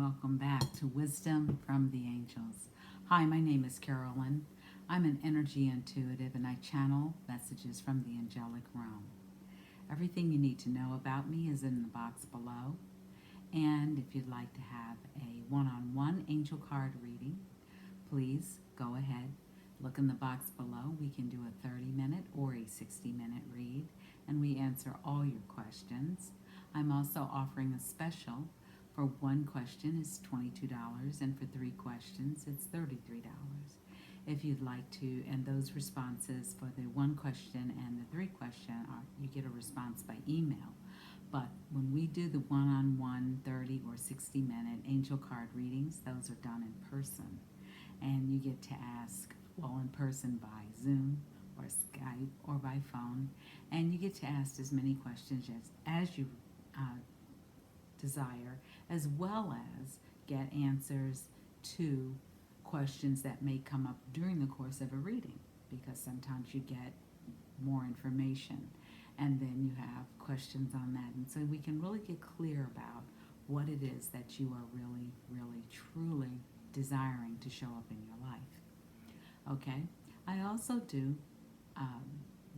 welcome back to Wisdom from the Angels. Hi, my name is Carolyn. I'm an energy intuitive and I channel messages from the angelic realm. Everything you need to know about me is in the box below. And if you'd like to have a one-on-one angel card reading, please go ahead, look in the box below. We can do a 30-minute or a 60-minute read, and we answer all your questions. I'm also offering a special. For one question is $22, and for 3 questions it's $33. If you'd like to, and those responses for the 1 question and the 3 question you get a response by email. But when we do the one-on-one 30 or 60-minute angel card readings, those are done in person. And you get to ask, well, in person by Zoom or Skype or by phone. And you get to ask as many questions as you desire, as well as get answers to questions that may come up during the course of a reading, because sometimes you get more information and then you have questions on that, and so we can really get clear about what it is that you are really, really, truly desiring to show up in your life. Okay, I also do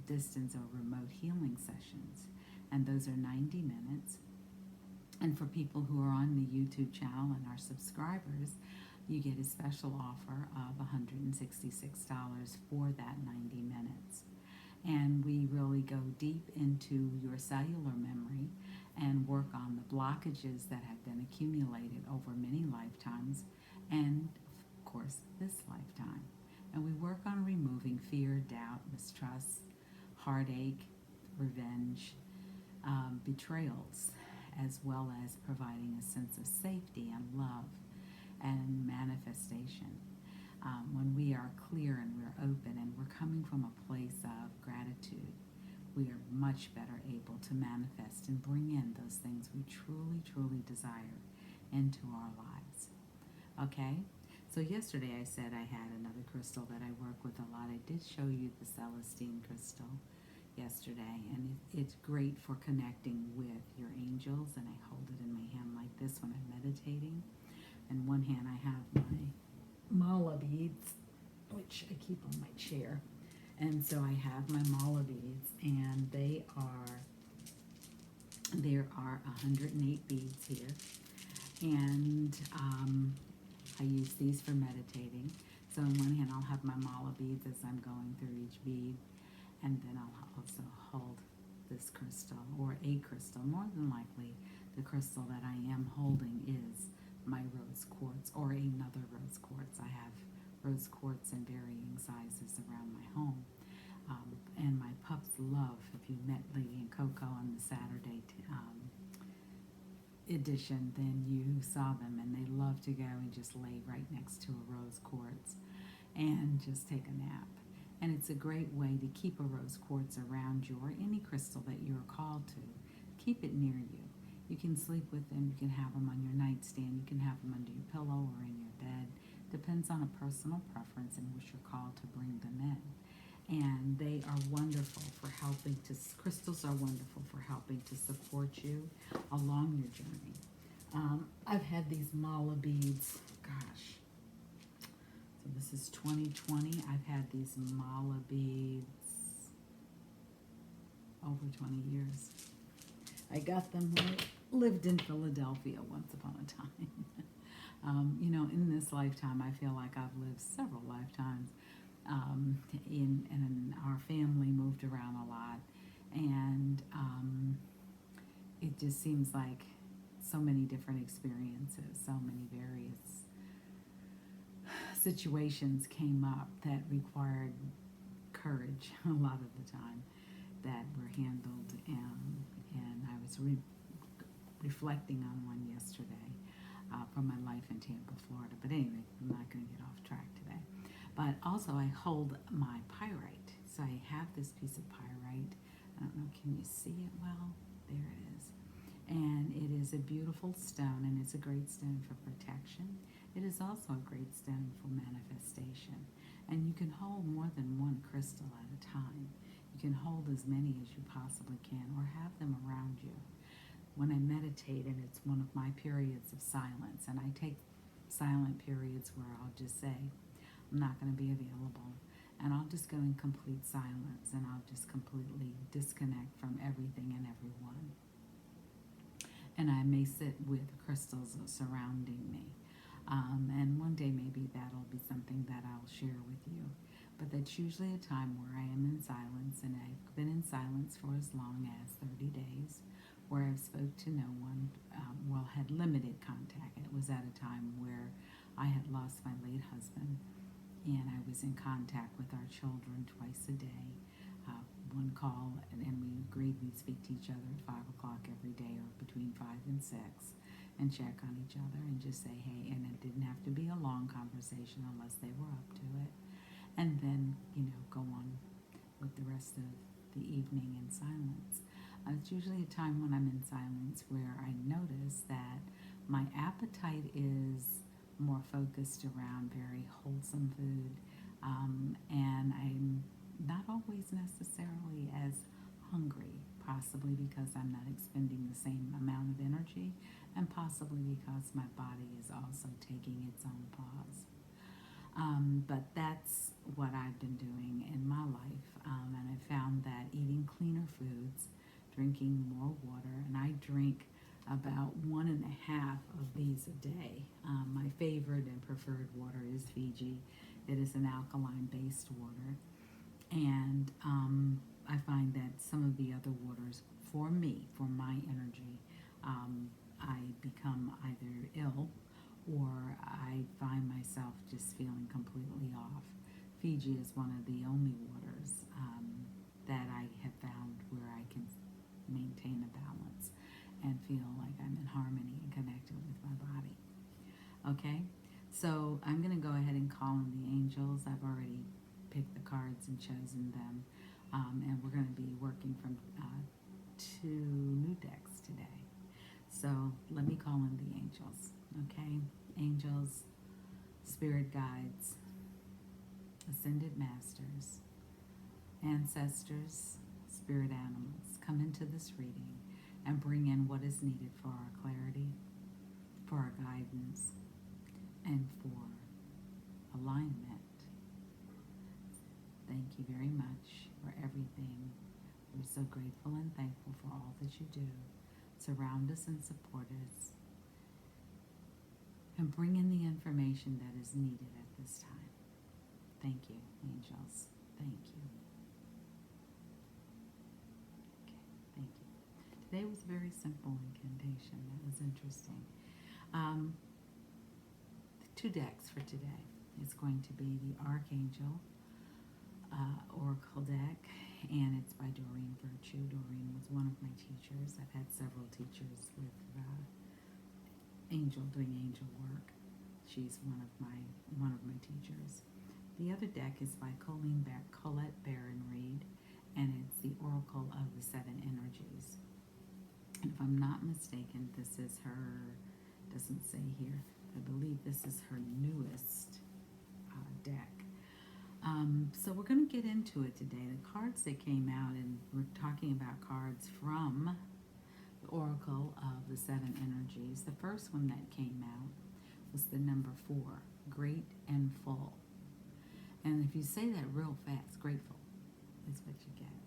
distance or remote healing sessions, and those are 90 minutes. And for people who are on the YouTube channel and are subscribers, you get a special offer of $166 for that 90 minutes. And we really go deep into your cellular memory and work on the blockages that have been accumulated over many lifetimes and, of course, this lifetime. And we work on removing fear, doubt, mistrust, heartache, revenge, betrayals, as well as providing a sense of safety and love and manifestation. When we are clear and we're open and we're coming from a place of gratitude, we are much better able to manifest and bring in those things we truly, truly desire into our lives. Okay? So yesterday I said I had another crystal that I work with a lot. I did show you the Celestine crystal yesterday, and it's great for connecting with your angels, and I hold it in my hand like this when I'm meditating. In one hand I have my mala beads, which I keep on my chair, and so I have my mala beads, and there are 108 beads here, and I use these for meditating. So in one hand I'll have my mala beads as I'm going through each bead, and then I'll also hold this crystal, or a crystal. More than likely, the crystal that I am holding is my rose quartz, or another rose quartz. I have rose quartz in varying sizes around my home. And my pups love, if you met Lady and Coco on the Saturday edition, then you saw them, and they love to go and just lay right next to a rose quartz and just take a nap. And it's a great way to keep a rose quartz around you, or any crystal that you're called to. Keep it near you. You can sleep with them. You can have them on your nightstand. You can have them under your pillow or in your bed. Depends on a personal preference in which you're called to bring them in. And they are wonderful for helping to, crystals are wonderful for helping to support you along your journey. I've had these mala beads, gosh, so this is 2020. I've had these mala beads over 20 years. I got them when I lived in Philadelphia once upon a time. In this lifetime, I feel like I've lived several lifetimes. And our family moved around a lot, and it just seems like so many different experiences, so many various situations came up that required courage a lot of the time, that were handled, and I was reflecting on one yesterday from my life in Tampa, Florida. But anyway, I'm not going to get off track today. But also I hold my pyrite. So I have this piece of pyrite. I don't know, can you see it well? There it is. And it is a beautiful stone, and it's a great stone for protection. It is also a great stone for manifestation. And you can hold more than one crystal at a time. You can hold as many as you possibly can, or have them around you. when I meditate, and it's one of my periods of silence, and I take silent periods where I'll just say, I'm not going to be available, and I'll just go in complete silence, and I'll just completely disconnect from everything and everyone. And I may sit with crystals surrounding me. And one day maybe that'll be something that I'll share with you. But that's usually a time where I am in silence, and I've been in silence for as long as 30 days, where I've spoke to no one, had limited contact. It was at a time where I had lost my late husband, and I was in contact with our children twice a day. One call, and we agreed we'd speak to each other at 5 o'clock every day, or between 5 and 6, and check on each other and just say hey. And it didn't have to be a long conversation unless they were up to it. And then, go on with the rest of the evening in silence. It's usually a time when I'm in silence where I notice that my appetite is more focused around very wholesome food, and I'm not always necessarily as hungry, possibly because I'm not expending the same amount of energy, and possibly because my body is also taking its own pause. But that's what I've been doing in my life, and I found that eating cleaner foods, drinking more water, and I drink about 1.5 of these a day. My favorite and preferred water is Fiji. It is an alkaline-based water. And I find that some of the other waters, for me, for my energy, I become either ill or I find myself just feeling completely off. Fiji is one of the only waters that I have found where I can maintain a balance and feel like I'm in harmony and connected with my body. Okay? So I'm going to go ahead and call on the angels. I've already picked the cards and chosen them, and we're going to be working from 2 new decks today. So let me call in the angels. Okay? Angels, spirit guides, ascended masters, ancestors, spirit animals, come into this reading and bring in what is needed for our clarity, for our guidance, and for alignment. Thank you very much for everything. We're so grateful and thankful for all that you do. Surround us and support us, and bring in the information that is needed at this time. Thank you, angels. Thank you. Okay, thank you. Today was a very simple incantation. That was interesting. The 2 decks for today is going to be the Archangel Oracle deck, and it's by Doreen Virtue. Doreen was one of my teachers. I've had several teachers with doing angel work. She's one of my teachers. The other deck is by Colette Baron Reed, and it's the Oracle of the 7 Energies. And if I'm not mistaken, this is her, doesn't say here, I believe this is her newest deck. So we're going to get into it today. The cards that came out, and we're talking about cards from the Oracle of the 7 Energies. The first one that came out was the number 4, Great and Full. And if you say that real fast, grateful is what you get.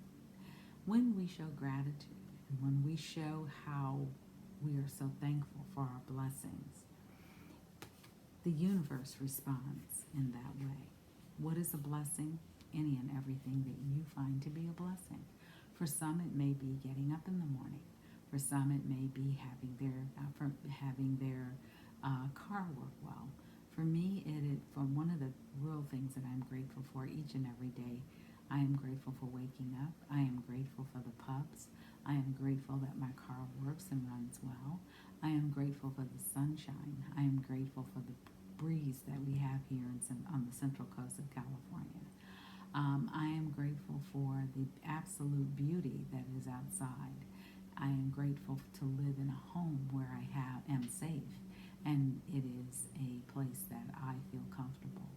When we show gratitude, and when we show how we are so thankful for our blessings, the universe responds in that way. What is a blessing? Any and everything that you find to be a blessing. For some, it may be getting up in the morning. For some, it may be having their car work well. For me, for one of the real things that I'm grateful for each and every day, I am grateful for waking up. I am grateful for the pups. I am grateful that my car works and runs well. I am grateful for the sunshine. I am grateful for the breeze that we have here on the central coast of California. I am grateful for the absolute beauty that is outside. I am grateful to live in a home where I am safe, and it is a place that I feel comfortable.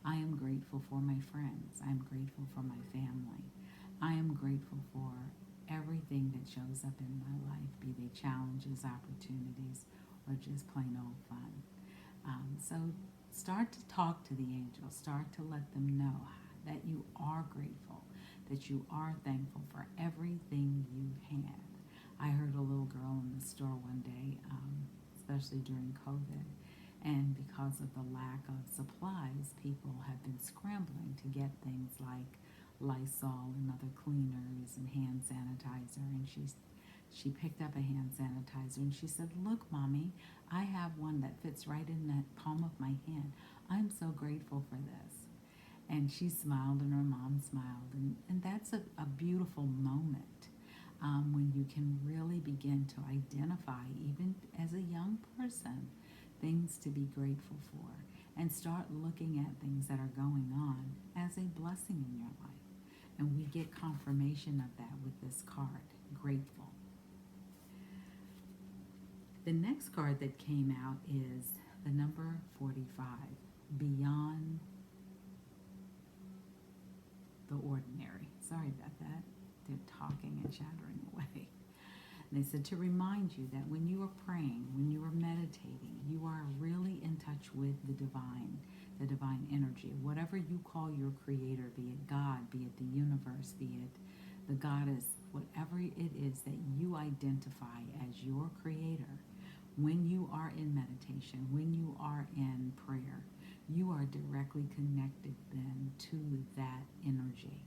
I am grateful for my friends. I am grateful for my family. I am grateful for everything that that shows up in my life, be they challenges, opportunities, or just plain old fun. So start to talk to the angels. Start to let them know that you are grateful, that you are thankful for everything you have. I heard a little girl in the store one day, especially during COVID, and because of the lack of supplies, people have been scrambling to get things like Lysol and other cleaners and hand sanitizer. And she picked up a hand sanitizer and she said, "Look, Mommy, I have one that fits right in the palm of my hand. I'm so grateful for this." And she smiled and her mom smiled. And that's a beautiful moment when you can really begin to identify, even as a young person, things to be grateful for, and start looking at things that are going on as a blessing in your life. And we get confirmation of that with this card, grateful. The next card that came out is the number 45, beyond the ordinary. Sorry about that. They're talking and chattering away. They said to remind you that when you are praying, when you are meditating, you are really in touch with the divine energy. Whatever you call your creator, be it God, be it the universe, be it the goddess, whatever it is that you identify as your creator, when you are in meditation, when you are in prayer, you are directly connected then to that energy.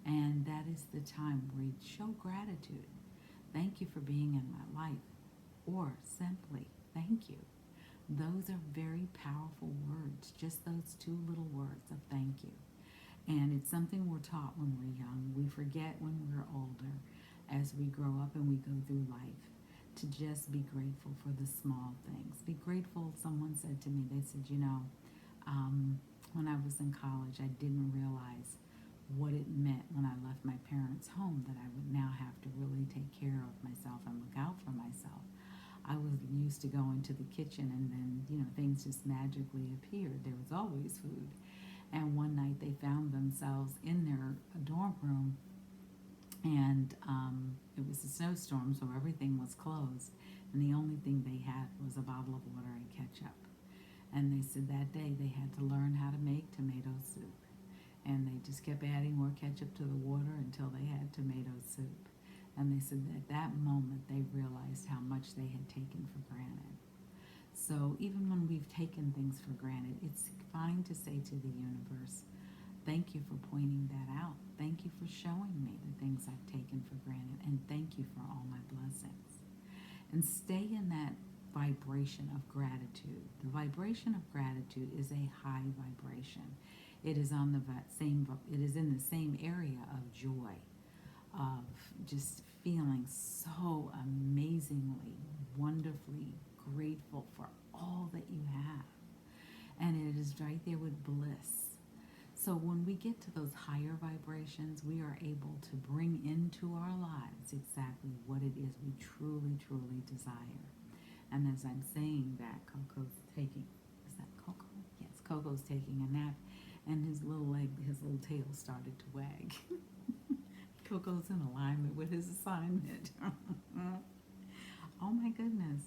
And that is the time where you show gratitude. Thank you for being in my life. Or simply, thank you. Those are very powerful words, just those two little words of thank you. And it's something we're taught when we're young. We forget when we're older, as we grow up and we go through life, to just be grateful for the small things. Be grateful. Someone said to me, they said, when I was in college, I didn't realize what it meant when I left my parents' home, that I would now have to really take care of myself and look out for myself. I was used to going to the kitchen and then, things just magically appeared. There was always food. And one night they found themselves in their dorm room, and it was a snowstorm, so everything was closed. And the only thing they had was a bottle of water and ketchup. And they said that day they had to learn how to make tomato soup. And they just kept adding more ketchup to the water until they had tomato soup. And they said that at that moment they realized how much they had taken for granted. So even when we've taken things for granted, it's fine to say to the universe, thank you for pointing that out. Thank you for showing me the things I've taken for granted. And thank you for all my blessings. And stay in that vibration of gratitude. The vibration of gratitude is a high vibration. It is on it is in the same area of joy, of just feeling so amazingly, wonderfully grateful for all that you have. And it is right there with bliss. So when we get to those higher vibrations, we are able to bring into our lives exactly what it is we truly, truly desire. And as I'm saying that, Coco's taking, is that Coco? Yes, Coco's taking a nap, and his little tail started to wag. Coco's in alignment with his assignment. Oh my goodness.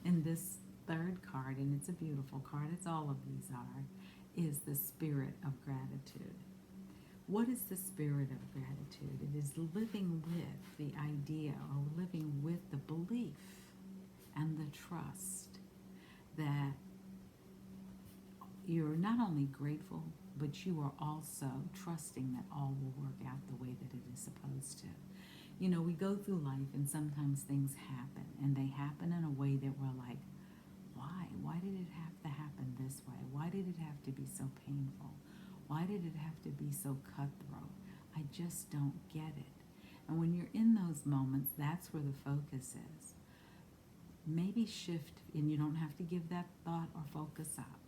And this third card, and it's a beautiful card, it's all of these are, is the spirit of gratitude. What is the spirit of gratitude? It is living with the idea, or living with the belief and the trust that you're not only grateful, but you are also trusting that all will work out the way that it is supposed to. We go through life and sometimes things happen, and they happen in a way that we're like, why? Why did it have to happen this way? Why did it have to be so painful? Why did it have to be so cutthroat? I just don't get it. And when you're in those moments, that's where the focus is. Maybe shift, and you don't have to give that thought or focus up,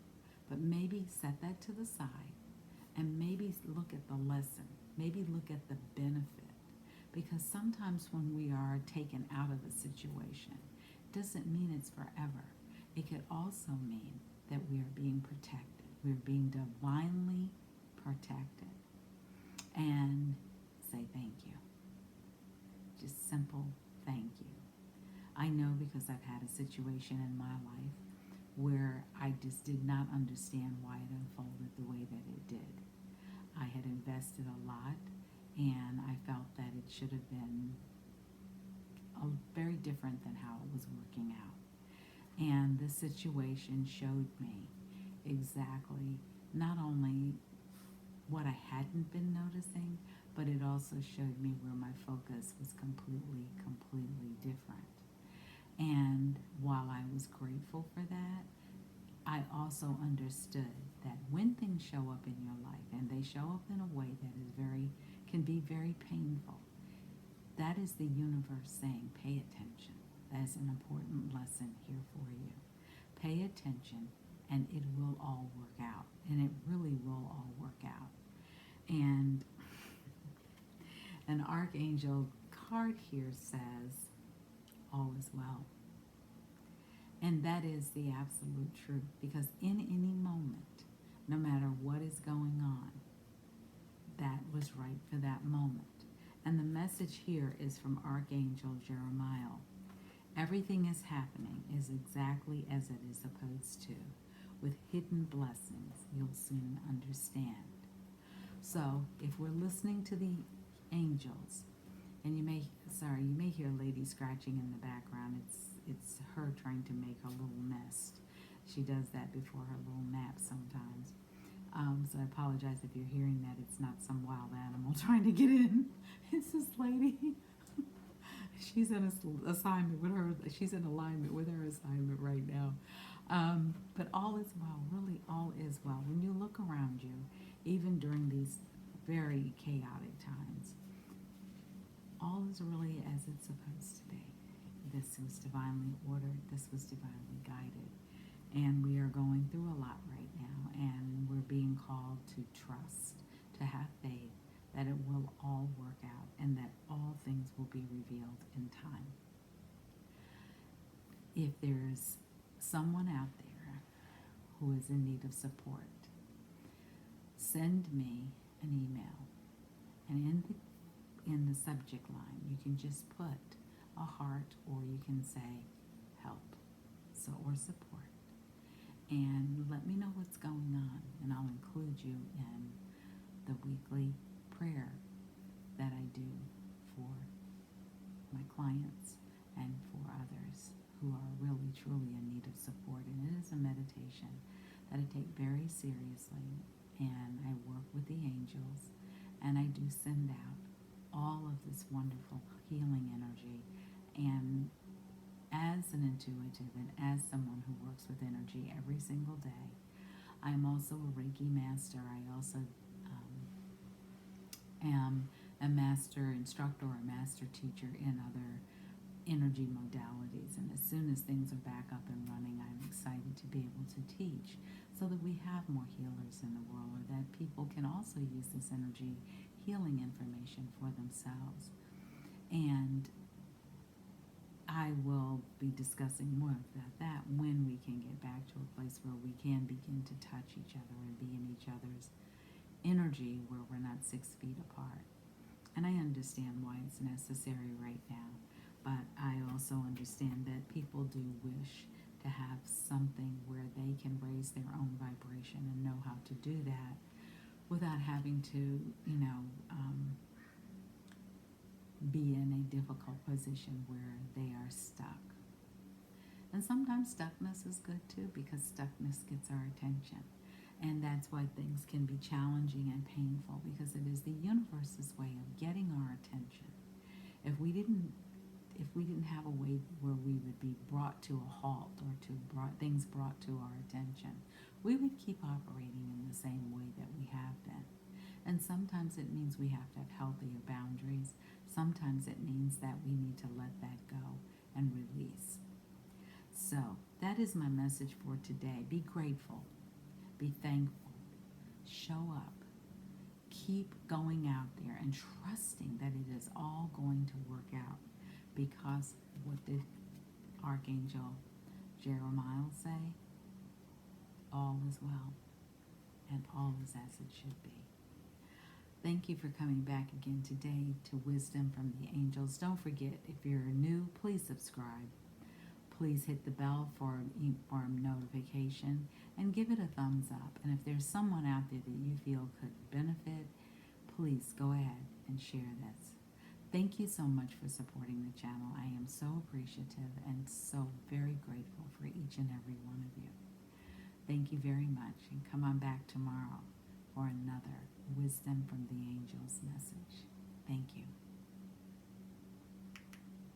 but maybe set that to the side and maybe look at the lesson, maybe look at the benefit. Because sometimes when we are taken out of a situation, it doesn't mean it's forever. It could also mean that we are being protected. We're being divinely protected. And say thank you. Just simple thank you. I know because I've had a situation in my life where I just did not understand why it unfolded the way that it did. I had invested a lot and I felt that it should have been very different than how it was working out. And the situation showed me exactly not only what I hadn't been noticing, but it also showed me where my focus was completely different. And while I was grateful for that, I also understood that when things show up in your life and they show up in a way that is can be very painful, that is the universe saying, pay attention. That is an important lesson here for you. Pay attention and it will all work out. And it really will all work out. And an archangel card here says, all is well. And that is the absolute truth, because in any moment, no matter what is going on, that was right for that moment. And the message here is from Archangel Jeremiah. Everything is happening is exactly as it is supposed to. With hidden blessings, you'll soon understand. So if we're listening to the angels, and you may hear a lady scratching in the background. It's her trying to make a little nest. She does that before her little nap sometimes. So I apologize if you're hearing that. It's not some wild animal trying to get in. It's this lady. She's in assignment with her. She's in alignment with her assignment right now. But all is well. Really, all is well. When you look around you, even during these very chaotic times, all is really as it's supposed to be. This was divinely ordered. This was divinely guided. And we are going through a lot right now, and we're being called to trust, to have faith that it will all work out and that all things will be revealed in time. If there's someone out there who is in need of support, send me an email, and in the subject line you can just put a heart, or you can say help, or support, and let me know what's going on, and I'll include you in the weekly prayer that I do for my clients and for others who are really truly in need of support. And it is a meditation that I take very seriously, and I work with the angels, and I do send out all of this wonderful healing energy. And as an intuitive and as someone who works with energy every single day, I'm also a Reiki master. I also am a master instructor or a master teacher in other energy modalities. And as soon as things are back up and running, I'm excited to be able to teach so that we have more healers in the world, or that people can also use this energy healing information for themselves. And I will be discussing more about that when we can get back to a place where we can begin to touch each other and be in each other's energy, where we're not 6 feet apart. And I understand why it's necessary right now, but I also understand that people do wish to have something where they can raise their own vibration and know how to do that without having to, be in a difficult position where they are stuck. And sometimes stuckness is good too, because stuckness gets our attention. And that's why things can be challenging and painful, because it is the universe's way of getting our attention. If we didn't have a way where we would be brought to a halt, or things brought to our attention, we would keep operating in the same way that we have been. And sometimes it means we have to have healthier boundaries. Sometimes it means that we need to let that go and release. So that is my message for today. Be grateful. Be thankful. Show up. Keep going out there and trusting that it is all going to work out, because what did Archangel Jeremiah say? All is well, and all is as it should be. Thank you for coming back again today to Wisdom from the Angels. Don't forget, if you're new, please subscribe. Please hit the bell for notification and give it a thumbs up. And if there's someone out there that you feel could benefit, please go ahead and share this. Thank you so much for supporting the channel. I am so appreciative and so very grateful for each and every one of you. Thank you very much, and come on back tomorrow for another Wisdom from the Angels message. Thank you.